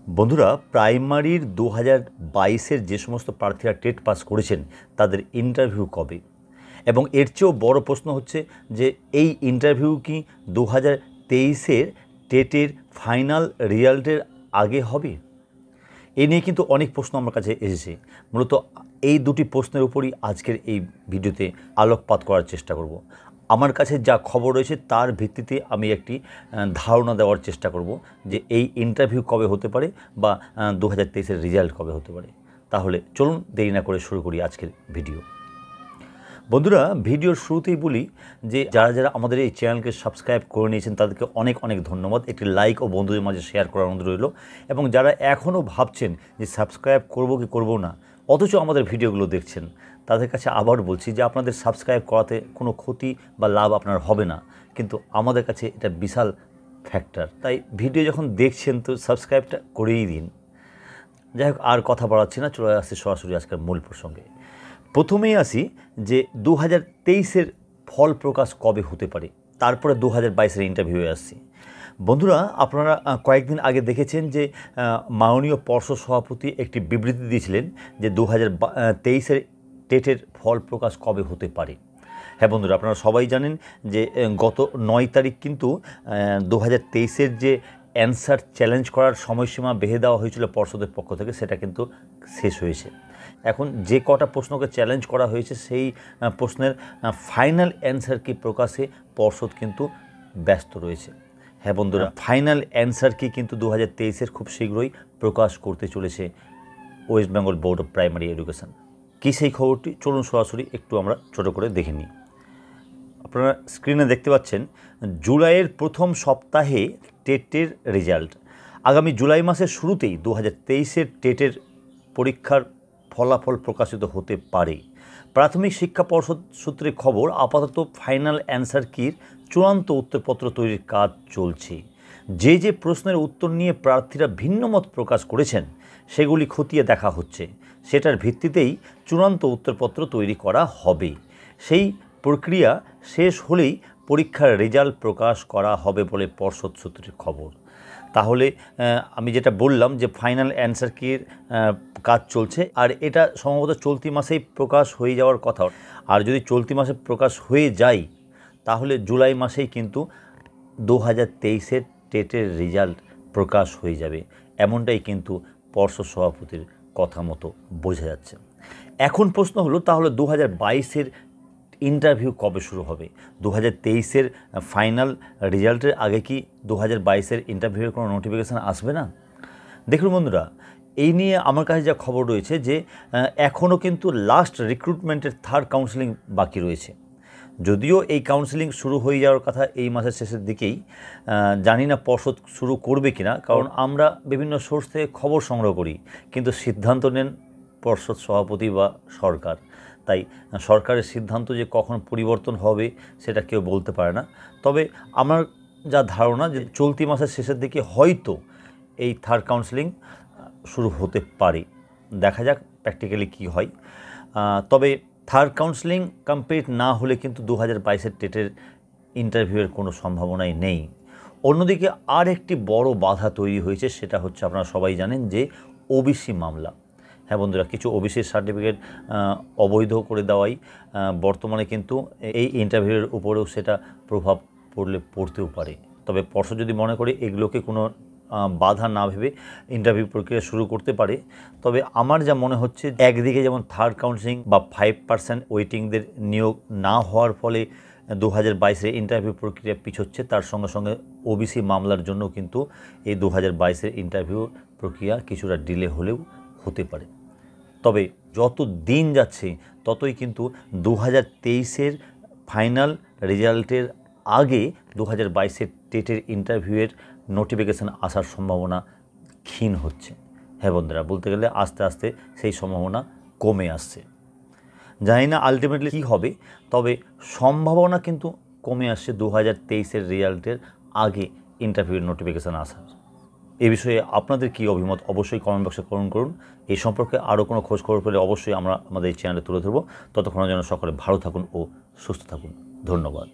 বন্ধুরা, প্রাইমারির 2022-এর যে সমস্ত প্রার্থীরা টেট পাস করেছেন তাদের ইন্টারভিউ কবে? এবং এর চেয়েও বড় প্রশ্ন হচ্ছে যে এই ইন্টারভিউ কি 2023-এর টেটের ফাইনাল রেজাল্টের আগে হবে? এ নিয়ে কিন্তু অনেক প্রশ্ন আমার কাছে এসেছে। মূলত এই দুটি প্রশ্নের উপরই আজকের এই ভিডিওতে আলোকপাত করার চেষ্টা করব। আমার কাছে যা খবর রয়েছে তার ভিত্তিতে আমি একটি ধারণা দেওয়ার চেষ্টা করব যে এই ইন্টারভিউ কবে হতে পারে বা 2023-এর রেজাল্ট কবে হতে পারে। তাহলে চলুন দেরি না করে শুরু করি আজকের ভিডিও। বন্ধুরা, ভিডিওর শুরুতেই বলি যে যারা আমাদের এই চ্যানেলকে সাবস্ক্রাইব করে নিয়েছেন তাদেরকে অনেক অনেক ধন্যবাদ। একটি লাইক ও বন্ধুদের মাঝে শেয়ার করার অনুরোধ রইল। এবং যারা এখনও ভাবছেন যে সাবস্ক্রাইব করব কি করব না, অথচ আমাদের ভিডিওগুলো দেখছেন, তাদের কাছে আবার বলছি যে আপনাদের সাবস্ক্রাইব করাতে কোনো ক্ষতি বা লাভ আপনার হবে না, কিন্তু আমাদের কাছে এটা বিশাল ফ্যাক্টর। তাই ভিডিও যখন দেখছেন তো সাবস্ক্রাইবটা করেই দিন। যাই হোক, আর কথা বাড়াচ্ছি না, চলে আসছি সরাসরি আজকের মূল প্রসঙ্গে। প্রথমেই আসি যে 2023-এর ফল প্রকাশ কবে হতে পারে, তারপরে 2022-এর ইন্টারভিউয়ে আসছি। বন্ধুরা, আপনারা কয়েকদিন আগে দেখেছেন যে মাননীয় পর্ষদ সভাপতি একটি বিবৃতি দিয়েছিলেন যে 2023-এর টেটের ফল প্রকাশ কবে হতে পারে। হ্যাঁ বন্ধুরা, আপনারা সবাই জানেন যে গত 9 তারিখ কিন্তু 2023-এর যে অ্যান্সার চ্যালেঞ্জ করার সময়সীমা বেঁধে দেওয়া হয়েছিল পর্ষদের পক্ষ থেকে, সেটা কিন্তু শেষ হয়েছে। এখন যে কটা প্রশ্নকে চ্যালেঞ্জ করা হয়েছে সেই প্রশ্নের ফাইনাল অ্যান্সার কি প্রকাশে পর্ষদ কিন্তু ব্যস্ত রয়েছে। হ্যাঁ বন্ধুরা, ফাইনাল অ্যান্সার কি কিন্তু 2023-এর খুব শীঘ্রই প্রকাশ করতে চলেছে West Bengal board of primary education. কী সেই খবরটি, চলুন সরাসরি একটু আমরা ছোটো করে দেখে নিই। আপনারা স্ক্রিনে দেখতে পাচ্ছেন জুলাইয়ের প্রথম সপ্তাহে টেটের রেজাল্ট। আগামী জুলাই মাসের শুরুতেই 2023-এর টেটের পরীক্ষার ফলাফল প্রকাশিত হতে পারে। প্রাথমিক শিক্ষা পর্ষদ সূত্রে খবর, আপাতত ফাইনাল অ্যান্সার কির চূড়ান্ত উত্তরপত্র তৈরির কাজ চলছে। যে প্রশ্নের উত্তর নিয়ে প্রার্থীরা ভিন্নমত প্রকাশ করেছেন সেগুলি খতিয়ে দেখা হচ্ছে। সেটার ভিত্তিতেই চূড়ান্ত উত্তরপত্র তৈরি করা হবে। সেই প্রক্রিয়া শেষ হলেই পরীক্ষার রেজাল্ট প্রকাশ করা হবে বলে পর্ষদ সূত্রের খবর। তাহলে আমি যেটা বললাম যে ফাইনাল অ্যান্সার কির কাজ চলছে, আর এটা সম্ভবত চলতি মাসেই প্রকাশ হয়ে যাওয়ার কথা। আর যদি চলতি মাসে প্রকাশ হয়ে যায় তাহলে জুলাই মাসেই কিন্তু 2023-এর টেটের রেজাল্ট প্রকাশ হয়ে যাবে, এমনটাই কিন্তু পর্ষদ সভাপতির কথা মতো বোঝা যাচ্ছে। এখন প্রশ্ন হলো, তাহলে 2022-এর ইন্টারভিউ কবে শুরু হবে? 2023-এর ফাইনাল রেজাল্টের আগে কি 2022-এর ইন্টারভিউয়ের কোনো নোটিফিকেশান আসবে না? দেখুন বন্ধুরা, এই নিয়ে আমার কাছে যা খবর রয়েছে যে এখনও কিন্তু লাস্ট রিক্রুটমেন্টের থার্ড কাউন্সেলিং বাকি রয়েছে। যদিও এই কাউন্সেলিং শুরু হয়ে যাওয়ার কথা এই মাসের শেষের দিকেই, জানি না পর্ষদ শুরু করবে কিনা, কারণ আমরা বিভিন্ন সোর্স থেকে খবর সংগ্রহ করি, কিন্তু সিদ্ধান্ত নেন পর্ষদ সভাপতি বা সরকার। তাই সরকারের সিদ্ধান্ত যে কখন পরিবর্তন হবে সেটা কেউ বলতে পারে না। তবে আমার যা ধারণা যে চলতি মাসের শেষের দিকে হয়তো এই থার্ড কাউন্সেলিং শুরু হতে পারে। দেখা যাক প্র্যাকটিক্যালি কী হয়। তবে থার্ড কাউন্সেলিং কমপ্লিট না হলে কিন্তু 2022-এর টেটের ইন্টারভিউয়ের কোনো সম্ভাবনাই নেই। অন্যদিকে আর একটি বড় বাধা তৈরি হয়েছে, সেটা হচ্ছে আপনারা সবাই জানেন যে ওবিসি মামলা। হ্যাঁ বন্ধুরা, কিছু ওবিসির সার্টিফিকেট অবৈধ করে দেওয়াই বর্তমানে কিন্তু এই ইন্টারভিউয়ের উপরেও সেটা প্রভাব পড়তেও পারে। তবে পর্ষদ যদি মনে করে এগুলোকে কোনো বাধা না ভেবে ইন্টারভিউ প্রক্রিয়া শুরু করতে পারে, তবে আমার যা মনে হচ্ছে, একদিকে যেমন থার্ড কাউন্সেলিং বা 5% ওয়েটিংদের নিয়োগ না হওয়ার ফলে 2022-এর ইন্টারভিউ প্রক্রিয়া পিছোচ্ছে, তার সঙ্গে সঙ্গে ওবিসি মামলার জন্য কিন্তু এই 2022-এর ইন্টারভিউ প্রক্রিয়া কিছুটা ডিলে হলেও হতে পারে। তবে যত দিন যাচ্ছে ততই কিন্তু 2023-এর ফাইনাল রেজাল্টের আগে 2022-এর টেটের ইন্টারভিউয়ের নোটিফিকেশান আসার সম্ভাবনা ক্ষীণ হচ্ছে। হ্যাঁ বন্ধুরা, বলতে গেলে আস্তে আস্তে সেই সম্ভাবনা কমে আসছে। জানি না আলটিমেটলি কী হবে, তবে সম্ভাবনা কিন্তু কমে আসছে 2023-এর রেজাল্টের আগে ইন্টারভিউয়ের নোটিফিকেশান আসার। এ বিষয়ে আপনাদের কী অভিমত অবশ্যই কমেন্ট বক্সে কমেন্ট করুন। এই সম্পর্কে আরও কোনো খোঁজ খবর পেলে অবশ্যই আমরা আমাদের এই চ্যানেলে তুলে ধরব। ততক্ষণের জন্য সকলে ভালো থাকুন ও সুস্থ থাকুন। ধন্যবাদ।